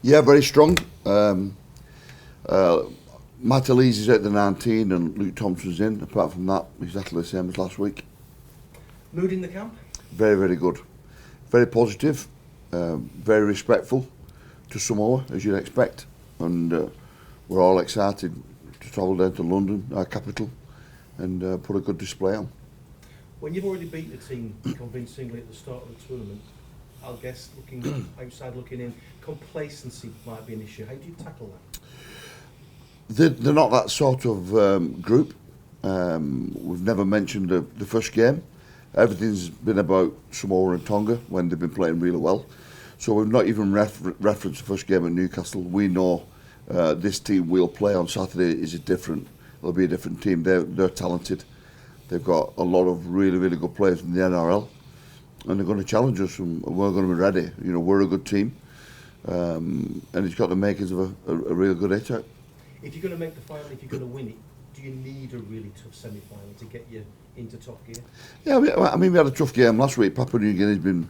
Yeah, very strong. Matt Elise is at the 19 and Luke Thompson's in. Apart from that, exactly the same as last week. Mood in the camp? Very, very good. Very positive. Very respectful to Samoa, as you'd expect. And we're all excited to travel down to London, our capital, and put a good display on. When you've already beat the team convincingly at the start of the tournament, I'll guess looking outside, looking in, complacency might be an issue. How do you tackle that? They're not that sort of group. We've never mentioned the first game. Everything's been about Samoa and Tonga when they've been playing really well. So we've not even referenced the first game at Newcastle. We know this team we'll play on Saturday is different. It'll be a different team. They're talented. They've got a lot of really, really good players in the NRL. And they're going to challenge us, and we're going to be ready. You know, we're a good team, and it's got the makings of a real good hit-out. If you're going to make the final, if you're going to win it, do you need a really tough semi-final to get you into top gear? Yeah, I mean, we had a tough game last week. Papua New Guinea's been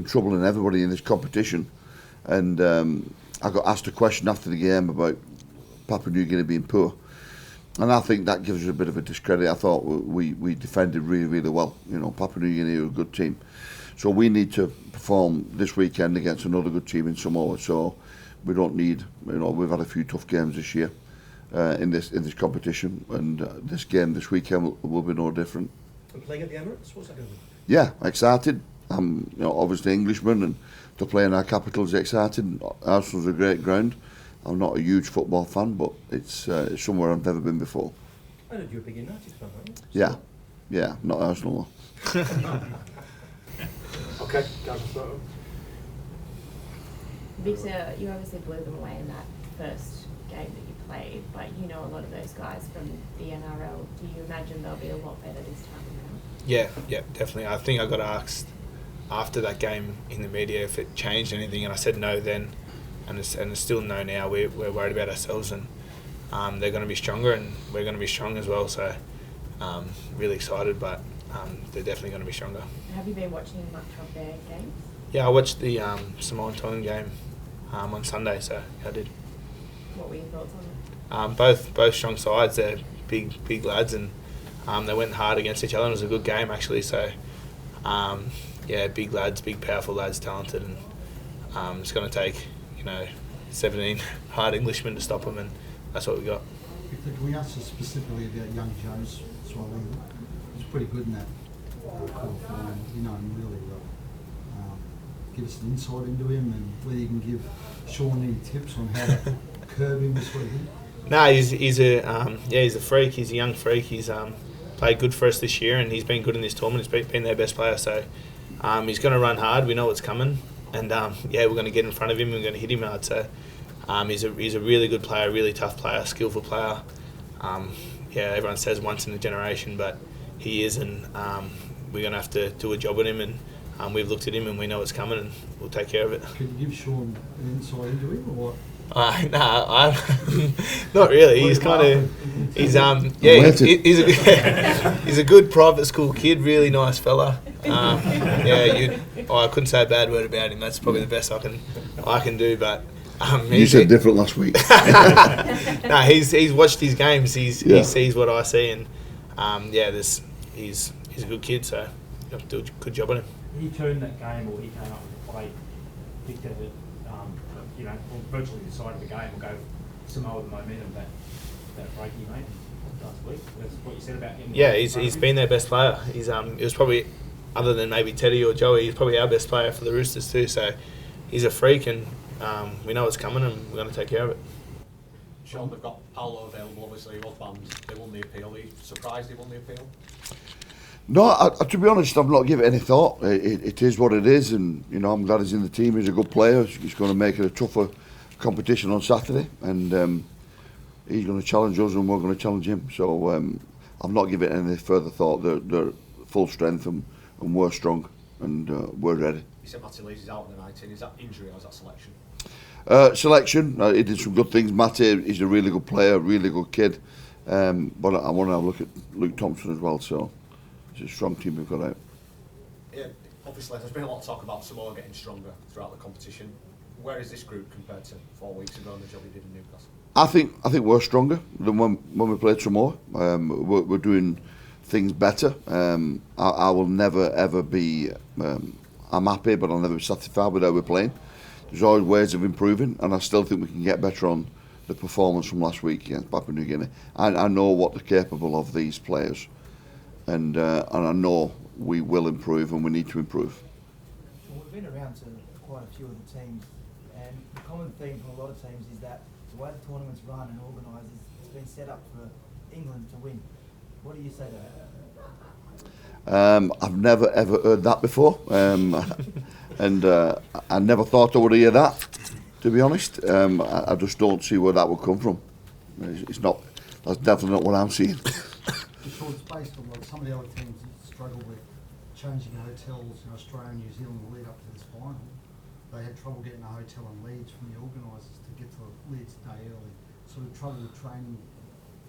troubling everybody in this competition, and I got asked a question after the game about Papua New Guinea being poor, and I think that gives us a bit of a discredit. I thought we defended really, really well. You know, Papua New Guinea are a good team. So we need to perform this weekend against another good team in Samoa. So we don't need, you know, we've had a few tough games this year in this competition, and this game this weekend will be no different. And playing at the Emirates, what's that going to be? Yeah, excited. I'm, you know, obviously Englishman, and to play in our capital is exciting. Arsenal's a great ground. I'm not a huge football fan, but it's somewhere I've never been before. I heard you're a big United fan, aren't you? Yeah, not Arsenal though. Okay, guys, Victor, you obviously blew them away in that first game that you played, but you know a lot of those guys from the NRL. Do you imagine they'll be a lot better this time around? Yeah, definitely. I think I got asked after that game in the media if it changed anything, and I said no then, and it's still no now. We're worried about ourselves, and they're going to be stronger, and we're going to be strong as well. So really excited, but they're definitely going to be stronger. Have you been watching much of their games? Yeah, I watched the Samoa and Tongan game on Sunday, so I did. What were your thoughts on it? Both strong sides. They're big lads, and they went hard against each other. And it was a good game actually. So yeah, big lads, big powerful lads, talented, and it's going to take 17 hard Englishmen to stop them, and that's what we got. Victor, can we ask you specifically about young Joe's swallowing? He's pretty good in that quarterfinal, and you know him really well. Give us an insight into him, and whether you can give Shaun any tips on how to curb him this weekend. No, he's a freak. He's a young freak. He's played good for us this year, and he's been good in this tournament. He's been their best player, so he's going to run hard. We know what's coming, and we're going to get in front of him. We're going to hit him hard. So he's a really good player, really tough player, skillful player. Everyone says once in a generation, but he is, and we're going to have to do a job with him, and we've looked at him and we know what's coming, and we'll take care of it. Can you give Shaun an insight into him, or what? Not really. He's he's a good private school kid, really nice fella. I couldn't say a bad word about him. That's probably the best I can do. But you said different last week. No, he's watched his games. He sees what I see, and he's a good kid. So you have to do a good job on him. He turned that game, or he came up with a play, dictated, virtually decided the game, will go Samoa the momentum that break he made last week. That's what you said about him. Yeah, he's been their best player. He's it was probably, other than maybe Teddy or Joey, he's probably our best player for the Roosters too. So he's a freak, and we know what's coming, and we're going to take care of it. Shaun, they've got Paolo available. Obviously, he was banned. They won the appeal. Are you surprised he won the appeal? No, to be honest, I've not given it any thought. It is what it is, and I'm glad he's in the team. He's a good player. He's going to make it a tougher competition on Saturday, and he's going to challenge us, and we're going to challenge him. So I've not given it any further thought. They're full strength, and we're strong, and we're ready. You said Matty Lees is out in the 19. Is that injury or is that selection? Selection. He did some good things. Matty is a really good player, really good kid. But I want to have a look at Luke Thompson as well. So. It's a strong team we've got out. Yeah, obviously there's been a lot of talk about Samoa getting stronger throughout the competition. Where is this group compared to 4 weeks ago and the job he did in Newcastle? I think we're stronger than when we played Samoa. We're doing things better. I will never ever be. I'm happy, but I'll never be satisfied with how we're playing. There's always ways of improving, and I still think we can get better on the performance from last week against Papua New Guinea. I know what they're capable of, these players, and I know we will improve, and we need to improve. Well, we've been around to quite a few of the teams, and the common theme from a lot of teams is that the way the tournament's run and organised, it's been set up for England to win. What do you say to that? I've never ever heard that before, and I never thought I would hear that. To be honest, I just don't see where that would come from. It's not. That's definitely not what I'm seeing. So it's based on like some of the other teams that struggle with changing hotels in Australia and New Zealand to lead up to this final. They had trouble getting a hotel in Leeds from the organisers to get to Leeds a day early. Sort of trouble with training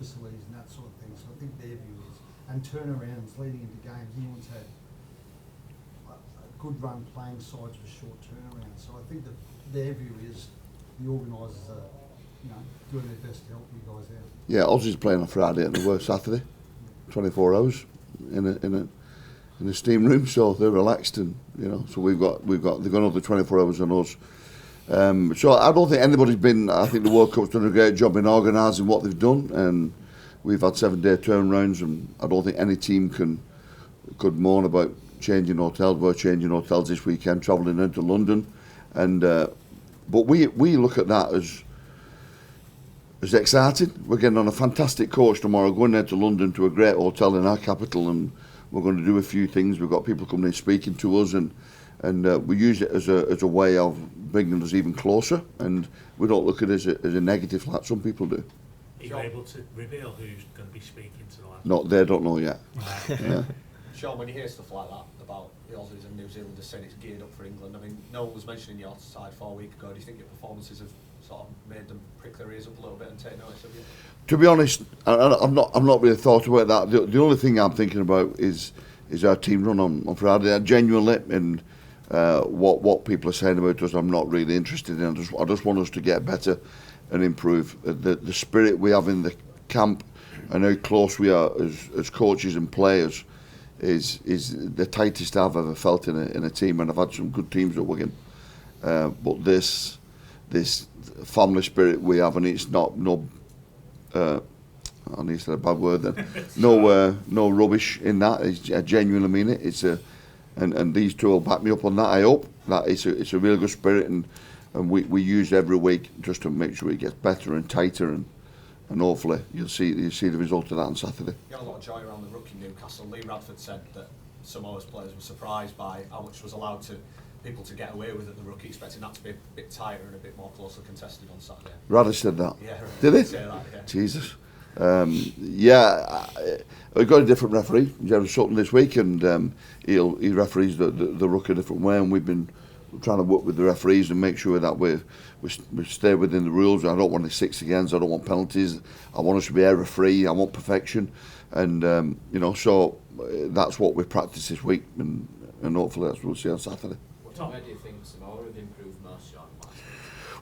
facilities and that sort of thing. So I think their view is, and turnarounds leading into games. England's had a good run playing sides with short turnarounds. So I think that their view is the organisers are, doing their best to help you guys out. Yeah, Aussie's playing on Friday and they work Saturday, 24 hours in a steam room, so they're relaxed, and so they've got another 24 hours on us. So I don't think anybody's been. I think the World Cup's done a great job in organising what they've done, and we've had 7-day turnarounds, and I don't think any team could moan about changing hotels. We're changing hotels this weekend, travelling into London, and but we look at that as exciting. We're getting on a fantastic coach tomorrow, going there to London to a great hotel in our capital, and we're going to do a few things. We've got people coming in speaking to us, and we use it as a way of bringing us even closer, and we don't look at it as a negative like some people do. Are you able to reveal who's going to be speaking to the last? No, they don't know yet. Yeah. Shaun, when you hear stuff like that about the Aussies and New Zealanders saying it's geared up for England, I mean, no one was mentioning your side 4 weeks ago. Do you think your performances have sort of made them prick their ears up a little bit and take notice of you? To be honest, I'm not really thought about that. The only thing I'm thinking about is our team run on Friday. I genuinely, and what people are saying about us, I'm not really interested in. I just want us to get better and improve. The spirit we have in the camp and how close we are as coaches and players is the tightest I've ever felt in a team, and I've had some good teams at Wigan. But this family spirit we have, and it's not I need to say a bad word then. No rubbish in that. I genuinely mean it. And these two will back me up on that. I hope that it's a real good spirit, and we use it every week just to make sure it gets better and tighter, and hopefully you'll see the result of that on Saturday. You had a lot of joy around the ruck in Newcastle. Lee Radford said that Samoa's players were surprised by how much was allowed to people to get away with at the rookie, expecting that to be a bit tighter and a bit more closely contested on Saturday. Radley said that. Yeah, did he? Say that, yeah. Jesus. We've got a different referee, Jerry Sutton, this week, and he referees the ruck a different way, and we've been trying to work with the referees and make sure that we stay within the rules. I don't want any 6 against. I don't want penalties. I want us to be error-free. I want perfection, and so that's what we practice this week, and hopefully that's what we'll see on Saturday. Where do you think Samoa have improved most, Shaun?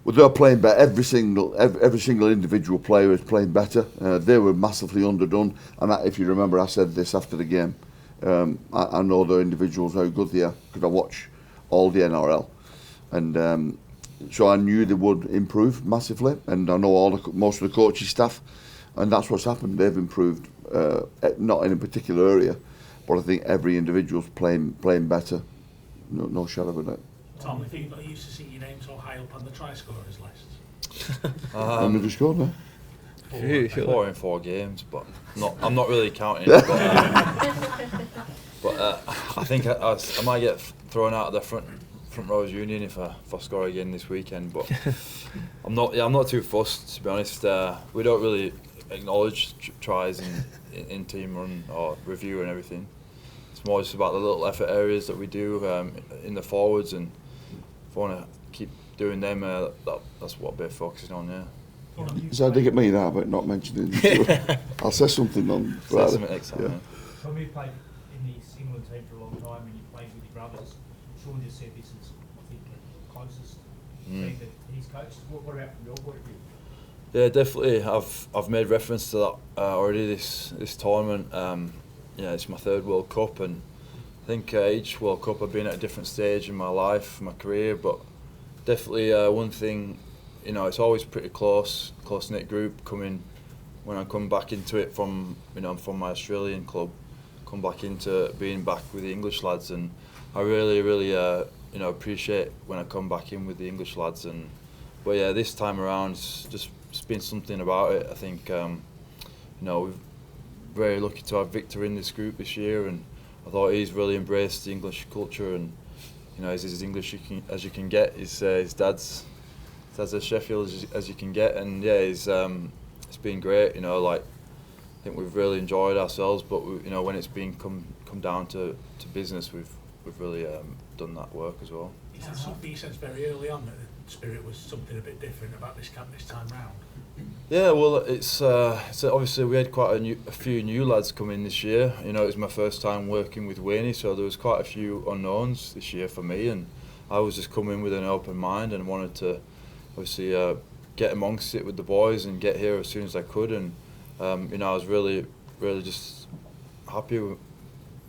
Well, they're playing better. Every single individual player is playing better. They were massively underdone, and if you remember, I said this after the game. I know the individuals how good they are because I watch all the NRL, and so I knew they would improve massively. And I know most of the coaching staff, and that's what's happened. They've improved, not in a particular area, but I think every individual's playing better. No shadow of a doubt. Tom, I think you got used to seeing your name so high up on the try scorers list. How many have you scored now? 4 in 4 games, but I'm not really counting. But I think I might get thrown out of the front rows union if I score again this weekend. But I'm not too fussed, to be honest. We don't really acknowledge tries in team run or review and everything. It's more just about the little effort areas that we do in the forwards, and if I want to keep doing them, that's what we're focusing on. Yeah. So I dig at me now about not mentioning it. I'll say something on Friday. Say something next time. Yeah. Tom, you've played in the England team for a long time, and you played with your brothers. Shaun just said this is, I think, the closest team that he's coached. What about from your point of view? Yeah, definitely. I've made reference to that already. This tournament. It's my third World Cup, and I think each World Cup I've been at a different stage in my life, my career. But definitely one thing, it's always pretty close knit group. When I come back into it from my Australian club, come back into being back with the English lads, and I really appreciate when I come back in with the English lads. But yeah, this time around it's been something about it. I think we're very lucky to have Victor in this group this year, and I thought he's really embraced the English culture, and he's as English as you can get. His dad's as Sheffield as you can get, and yeah, it's been great. I think we've really enjoyed ourselves, but when it's been come down to business, we've really done that work as well. Is that something you said very early on, that the spirit was something a bit different about this camp this time round? Yeah, well, it's obviously we had quite a few new lads come in this year. It was my first time working with Wane, so there was quite a few unknowns this year for me, and I was just coming with an open mind and wanted to obviously get amongst it with the boys and get here as soon as I could. And I was really just happy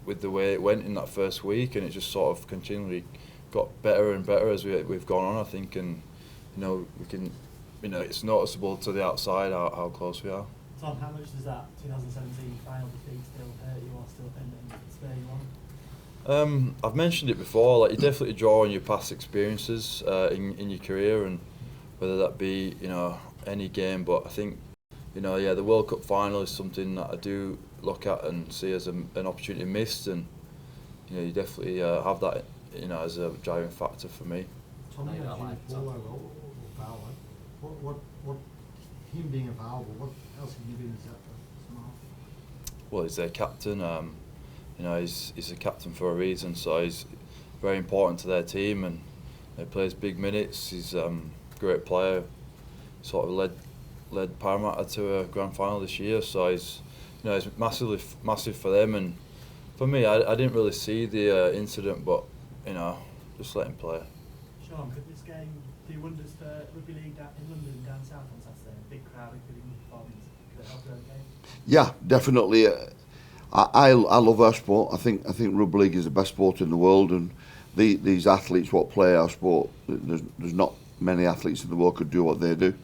with the way it went in that first week, and it just sort of continually got better and better as we've gone on, I think. And we can, it's noticeable to the outside how close we are. Tom, how much does that 2017 final defeat still hurt you, or still spur you on? I've mentioned it before. You definitely draw on your past experiences in your career, and whether that be any game. But I think the World Cup final is something that I do look at and see as an opportunity missed, and you definitely have that as a driving factor for me. Tom, what him being available, what else can you do as that for Samoa? Well, he's their captain. He's a captain for a reason, so he's very important to their team, and he plays big minutes. He's a great player. Sort of led Parramatta to a grand final this year, so he's massive for them. And for me, I didn't really see the incident, but just let him play. Shaun, could this game do wonders for Rugby League in London down south on Saturday? A big crowd, including performance. Could it help the game? Yeah, definitely. I love our sport. I think rugby league is the best sport in the world, and these athletes what play our sport, there's not many athletes in the world could do what they do.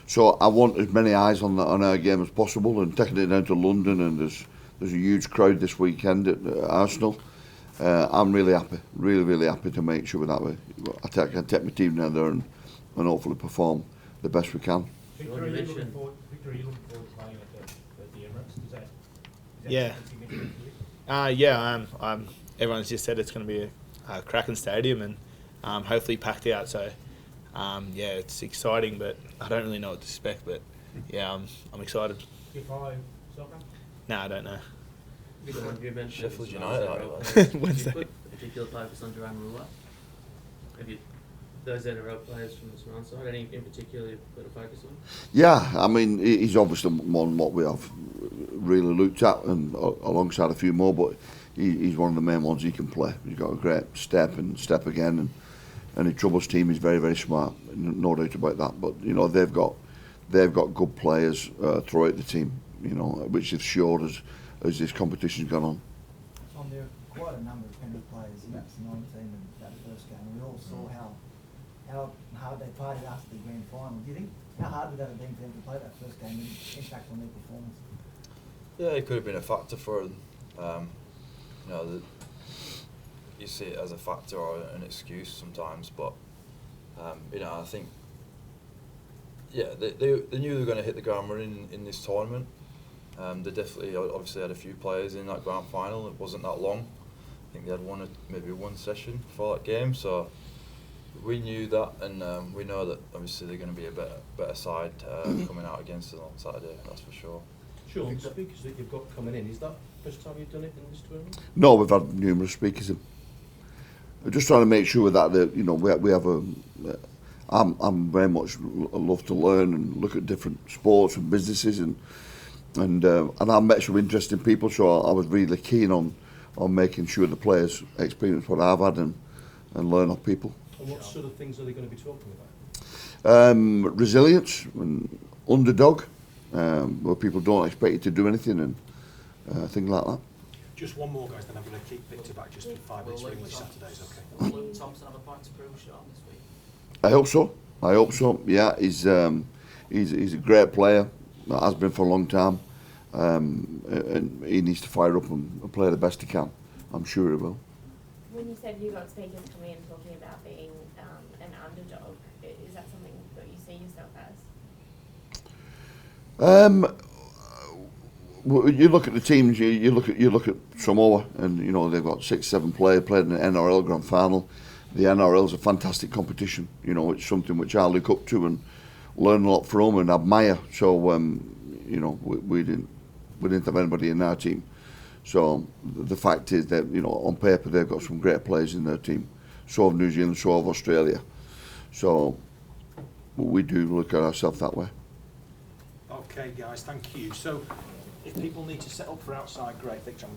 So I want as many eyes on our game as possible, and taking it down to London, and there's a huge crowd this weekend at Arsenal. I'm really happy, really happy to make sure that I take my team down there and hopefully perform the best we can. Victor, are you looking forward to playing at the Emirates? Is that Yeah. significant for you? Everyone's just said it's going to be a cracking stadium, and hopefully packed out. So it's exciting, but I don't really know what to expect. But yeah, I'm excited. Do you follow soccer? No, I don't know. You mentioned Sheffield Samoa United, NRL aren't players. Did Wednesday. you put a particular focus on Duran Rula? Have you, those NRL players from the Samoan side, any in particular you put a focus on? Yeah, I mean, he's obviously one what we have really looked at, and alongside a few more, but he's one of the main ones. He can play. He's got a great step again, and the Troubles team is very smart, no doubt about that. But they've got good players throughout the team, which they've showed as this competition's gone on. Tom, there are quite a number of Penrith players in that Samoan team in that first game. We all saw how hard they played after the grand final. Do you think, how hard would that have been for them to play that first game and impact on their performance? Yeah, it could have been a factor for them. You see it as a factor or an excuse sometimes, but I think they knew they were going to hit the ground running in this tournament. They definitely obviously had a few players in that grand final. It wasn't that long. I think they had maybe one session for that game, so we knew that, and we know that obviously they're going to be a better side coming out against us on Saturday. That's for sure. Sure. The speakers that you've got coming in, is that the first time you've done it in this tournament? No, we've had numerous speakers in. We're just trying to make sure that we have a. I'm very much love to learn and look at different sports and businesses, and I met some interesting people. So I was really keen on making sure the players experience what I've had and learn off people. And what sort of things are they going to be talking about? Resilience and underdog, where people don't expect you to do anything and things like that. Just one more, guys, then I'm going to keep Victor back just for 5 minutes for English Saturdays, okay? Will Luke Thompson have a point to prove, Shaun, this week? I hope so. I hope so. Yeah, he's a great player. Has been for a long time, and he needs to fire up and play the best he can. I'm sure he will. When you said you got speakers coming in talking about being an underdog, is that something that you see yourself as? You look at the teams. You look at Samoa, and you know they've got 6-7 players played in the NRL Grand Final. The NRL is a fantastic competition. You know, it's something which I look up to and learn a lot from and admire. So you know, we didn't have anybody in our team. So the fact is that, you know, on paper they've got some great players in their team. So have New Zealand, so have Australia. So we do look at ourselves that way. Okay, guys, thank you. So if people need to set up for outside, great, Victor, I'm going to